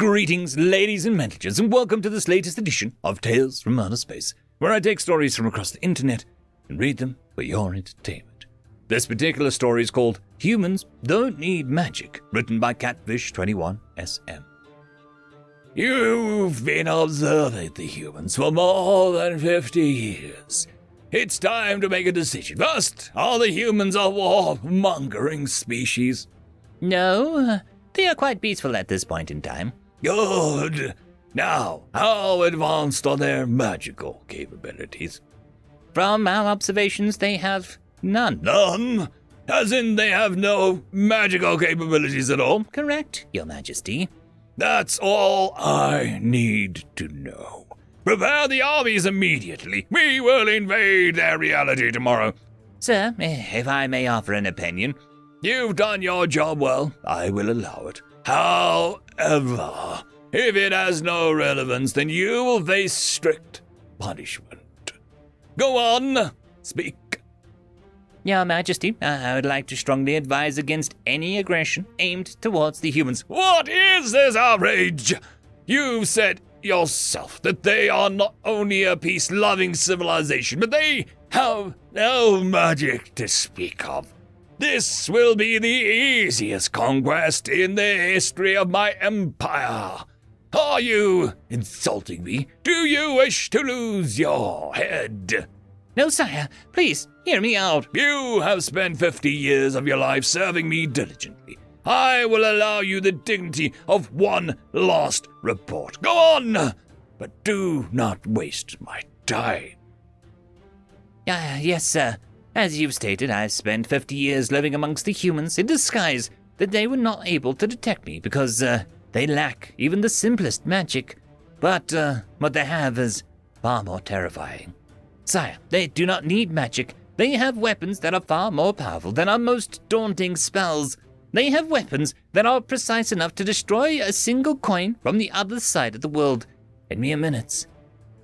Greetings, ladies and managers, and welcome to this latest edition of Tales from Outer Space, where I take stories from across the internet and read them for your entertainment. This particular story is called Humans Don't Need Magic, written by Catfish21SM. You've been observing the humans for more than 50 years. It's time to make a decision. First, are the humans a war-mongering species? No, they are quite peaceful at this point in time. Good. Now, how advanced are their magical capabilities? From our observations, they have none. None? As in they have no magical capabilities at all? Correct, Your Majesty. That's all I need to know. Prepare the armies immediately. We will invade their reality tomorrow. Sir, if I may offer an opinion. You've done your job well. I will allow it. However, if it has no relevance, then you will face strict punishment. Go on, speak. Your Majesty, I would like to strongly advise against any aggression aimed towards the humans. What is this outrage? You've said yourself that they are not only a peace-loving civilization, but they have no magic to speak of. This will be the easiest conquest in the history of my empire. Are you insulting me? Do you wish to lose your head? No, sire. Please, hear me out. You have spent 50 years of your life serving me diligently. I will allow you the dignity of one last report. Go on, but do not waste my time. Yes, sir. As you've stated, I've spent 50 years living amongst the humans in disguise that they were not able to detect me because they lack even the simplest magic. But what they have is far more terrifying. Sire, they do not need magic. They have weapons that are far more powerful than our most daunting spells. They have weapons that are precise enough to destroy a single coin from the other side of the world in mere minutes.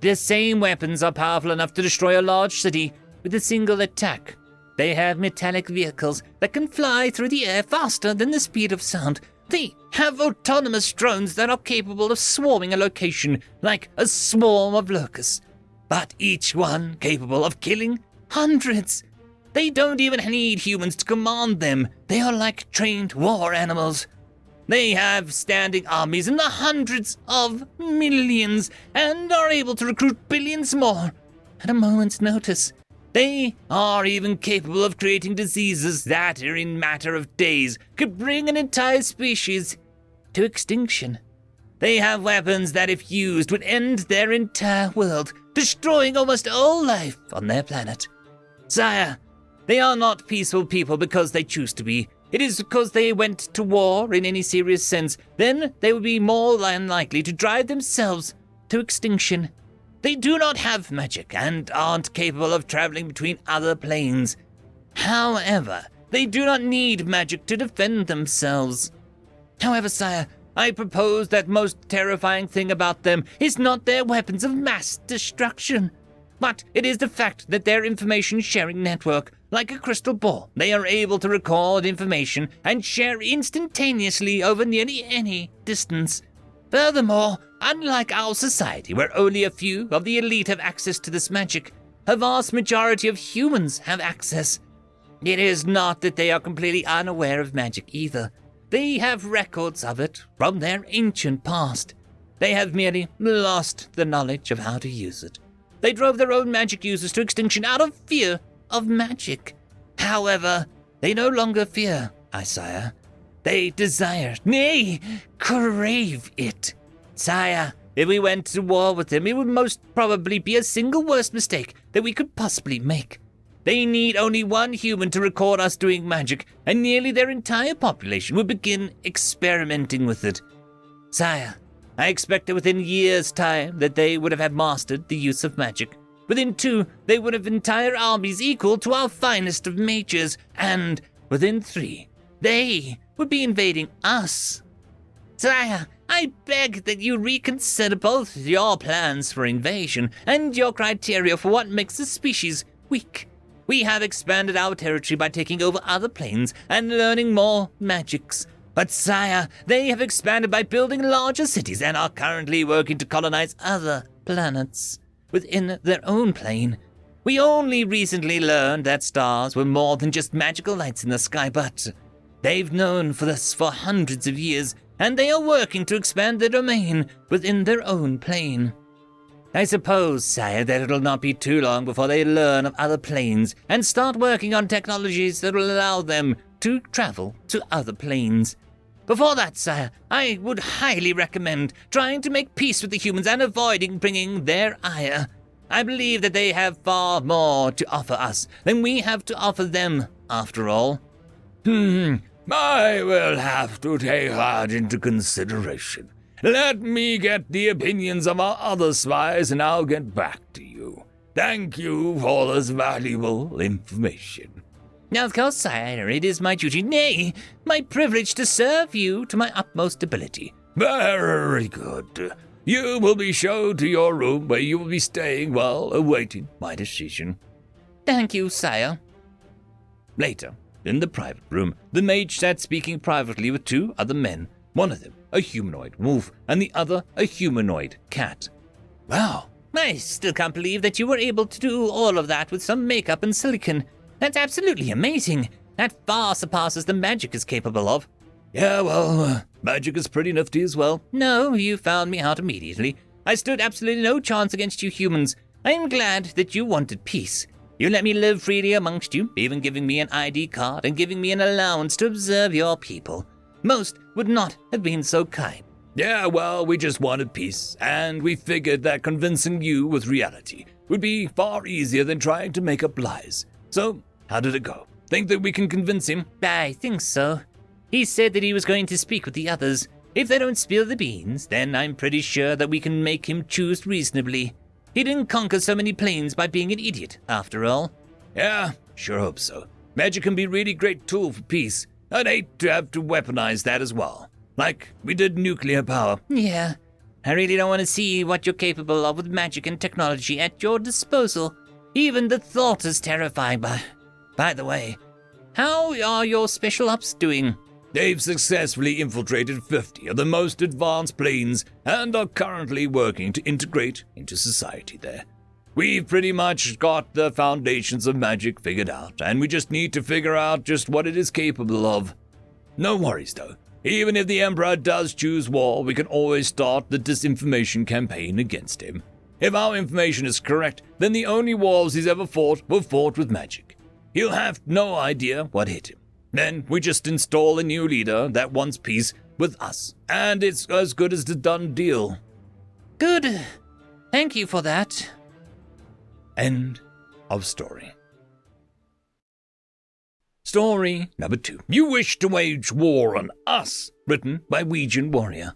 The same weapons are powerful enough to destroy a large city with a single attack. They have metallic vehicles that can fly through the air faster than the speed of sound. They have autonomous drones that are capable of swarming a location like a swarm of locusts, but each one capable of killing hundreds. They don't even need humans to command them. They are like trained war animals. They have standing armies in the hundreds of millions and are able to recruit billions more at a moment's notice. They are even capable of creating diseases that, in a matter of days, could bring an entire species to extinction. They have weapons that, if used, would end their entire world, destroying almost all life on their planet. Sire, they are not peaceful people because they choose to be. It is because they went to war in any serious sense. Then they would be more than likely to drive themselves to extinction. They do not have magic and aren't capable of traveling between other planes. However, they do not need magic to defend themselves. However, sire, I propose that most terrifying thing about them is not their weapons of mass destruction, but it is the fact that their information-sharing network, like a crystal ball, they are able to record information and share instantaneously over nearly any distance. Furthermore, unlike our society where only a few of the elite have access to this magic, a vast majority of humans have access. It is not that they are completely unaware of magic either. They have records of it from their ancient past. They have merely lost the knowledge of how to use it. They drove their own magic users to extinction out of fear of magic. However, they no longer fear, sire. They desire, nay, crave it. Sire, if we went to war with them, it would most probably be a single worst mistake that we could possibly make. They need only one human to record us doing magic, and nearly their entire population would begin experimenting with it. Sire, I expect that within years' time that they would have mastered the use of magic. Within 2, they would have entire armies equal to our finest of mages, and within 3, they would be invading us. Sire, I beg that you reconsider both your plans for invasion and your criteria for what makes a species weak. We have expanded our territory by taking over other planes and learning more magics. But sire, they have expanded by building larger cities and are currently working to colonize other planets within their own plane. We only recently learned that stars were more than just magical lights in the sky, but they've known for this for hundreds of years, and they are working to expand their domain within their own plane. I suppose, sire, that it'll not be too long before they learn of other planes and start working on technologies that will allow them to travel to other planes. Before that, sire, I would highly recommend trying to make peace with the humans and avoiding bringing their ire. I believe that they have far more to offer us than we have to offer them, after all. I will have to take that into consideration. Let me get the opinions of our other spies and I'll get back to you. Thank you for this valuable information. Now, of course, sire, it is my duty, nay, my privilege to serve you to my utmost ability. Very good. You will be shown to your room where you will be staying while awaiting my decision. Thank you, sire. Later, in the private room, the mage sat speaking privately with two other men, one of them a humanoid wolf and the other a humanoid cat. Wow, I still can't believe that you were able to do all of that with some makeup and silicon. That's absolutely amazing. That far surpasses the magic is capable of. Yeah, well, magic is pretty nifty as well. No, you found me out immediately. I stood absolutely no chance against you humans. I am glad that you wanted peace. You let me live freely amongst you, even giving me an ID card and giving me an allowance to observe your people. Most would not have been so kind. Yeah, well, we just wanted peace, and we figured that convincing you with reality would be far easier than trying to make up lies. So, how did it go? Think that we can convince him? I think so. He said that he was going to speak with the others. If they don't spill the beans, then I'm pretty sure that we can make him choose reasonably. He didn't conquer so many planes by being an idiot, after all. Yeah, sure hope so. Magic can be a really great tool for peace. I'd hate to have to weaponize that as well. Like we did nuclear power. Yeah, I really don't want to see what you're capable of with magic and technology at your disposal. Even the thought is terrifying. By the way, how are your special ops doing? They've successfully infiltrated 50 of the most advanced planes and are currently working to integrate into society there. We've pretty much got the foundations of magic figured out, and we just need to figure out just what it is capable of. No worries though. Even if the Emperor does choose war, we can always start the disinformation campaign against him. If our information is correct, then the only wars he's ever fought were fought with magic. He'll have no idea what hit him. Then we just install a new leader that wants peace with us, and it's as good as the done deal. Good. Thank you for that. End of story. Story number 2. You wish to wage war on us, written by Ouijan Warrior.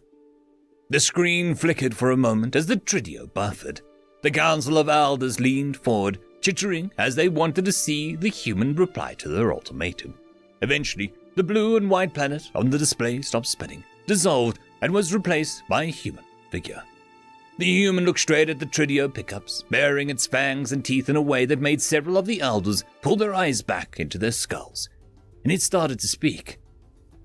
The screen flickered for a moment as the trio buffered. The Council of Elders leaned forward, chittering as they wanted to see the human reply to their ultimatum. Eventually, the blue and white planet on the display stopped spinning, dissolved, and was replaced by a human figure. The human looked straight at the trio pickups, baring its fangs and teeth in a way that made several of the elders pull their eyes back into their skulls. And it started to speak.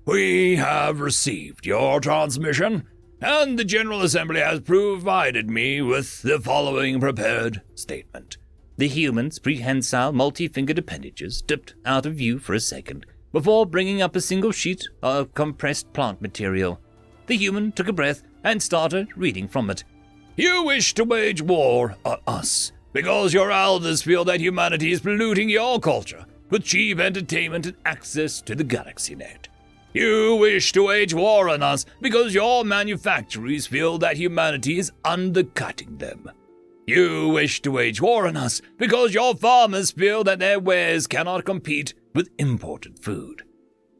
We have received your transmission, and the General Assembly has provided me with the following prepared statement. The human's prehensile multi-fingered appendages dipped out of view for a second, before bringing up a single sheet of compressed plant material. The human took a breath and started reading from it. You wish to wage war on us, because your elders feel that humanity is polluting your culture with cheap entertainment and access to the galaxy net. You wish to wage war on us because your manufacturers feel that humanity is undercutting them. You wish to wage war on us because your farmers feel that their wares cannot compete with imported food.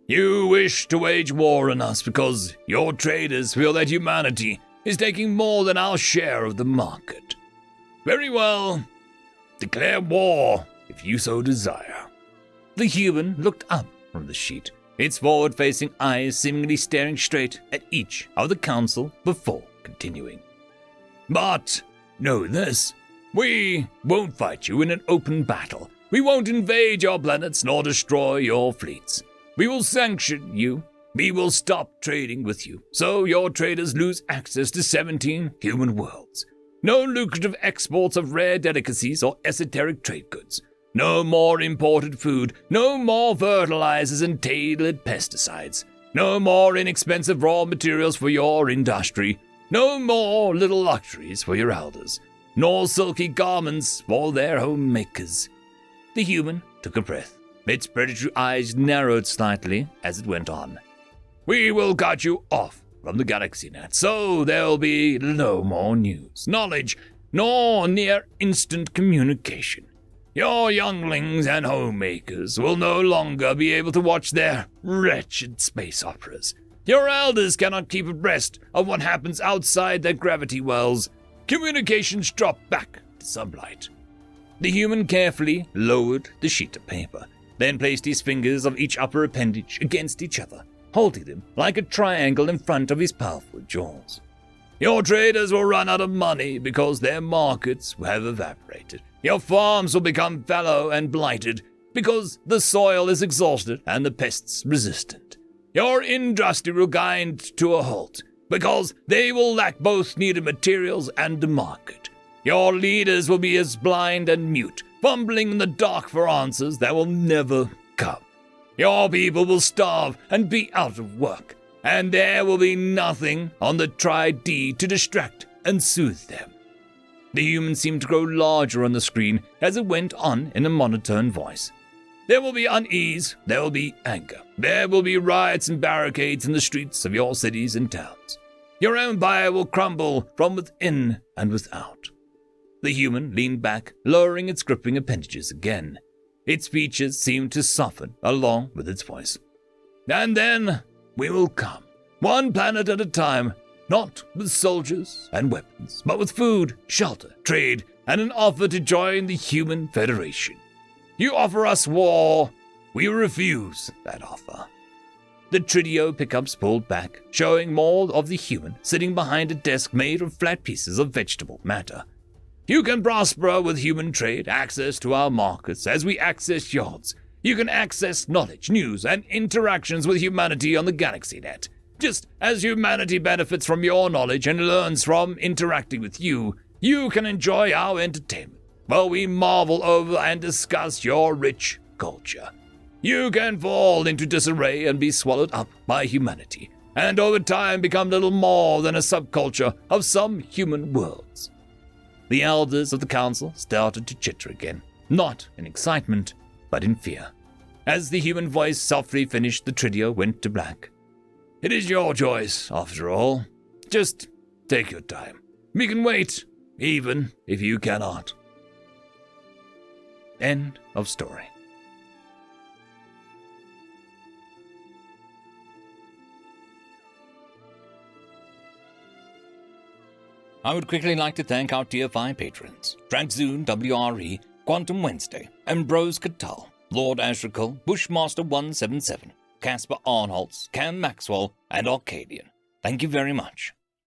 You wish to wage war on us because your traders feel that humanity is taking more than our share of the market. Very well. Declare war if you so desire. The human looked up from the sheet, its forward-facing eyes seemingly staring straight at each of the council before continuing. But know this, we won't fight you in an open battle. We won't invade your planets nor destroy your fleets. We will sanction you we will stop trading with you, so your traders lose access to 17 human worlds. No lucrative exports of rare delicacies or esoteric trade goods. No more imported food. No more fertilizers and tailored pesticides. No more inexpensive raw materials for your industry. No more little luxuries for your elders. Nor silky garments for their homemakers. The human took a breath. Its predatory eyes narrowed slightly as it went on. We will cut you off from the galaxy net, so there'll be no more news, knowledge, nor near-instant communication. Your younglings and homemakers will no longer be able to watch their wretched space operas. Your elders cannot keep abreast of what happens outside their gravity wells. Communications drop back to sublight. The human carefully lowered the sheet of paper, then placed his fingers of each upper appendage against each other, holding them like a triangle in front of his powerful jaws. Your traders will run out of money because their markets have evaporated. Your farms will become fallow and blighted because the soil is exhausted and the pests resistant. Your industry will grind to a halt because they will lack both needed materials and the market. Your leaders will be as blind and mute, fumbling in the dark for answers that will never come. Your people will starve and be out of work, and there will be nothing on the Tri-D to distract and soothe them. The human seemed to grow larger on the screen as it went on in a monotone voice. There will be unease, there will be anger, there will be riots and barricades in the streets of your cities and towns. Your empire will crumble from within and without. The human leaned back, lowering its gripping appendages again. Its features seemed to soften along with its voice. And then we will come, one planet at a time, not with soldiers and weapons, but with food, shelter, trade, and an offer to join the Human Federation. You offer us war, we refuse that offer. The Tridio pickups pulled back, showing more of the human sitting behind a desk made of flat pieces of vegetable matter. You can prosper with human trade, access to our markets as we access yours. You can access knowledge, news, and interactions with humanity on the galaxy net. Just as humanity benefits from your knowledge and learns from interacting with you, you can enjoy our entertainment while we marvel over and discuss your rich culture. You can fall into disarray and be swallowed up by humanity, and over time become little more than a subculture of some human worlds. The elders of the council started to chitter again, not in excitement, but in fear. As the human voice softly finished, the Tridio went to black. It is your choice, after all. Just take your time. We can wait, even if you cannot. End of story. I would quickly like to thank our Tier 5 patrons, Dragzoon WRE, Quantum Wednesday, Ambrose Cattell, Lord Ashrakal, Bushmaster 177, Casper Arnholtz, Cam Maxwell, and Arcadian. Thank you very much.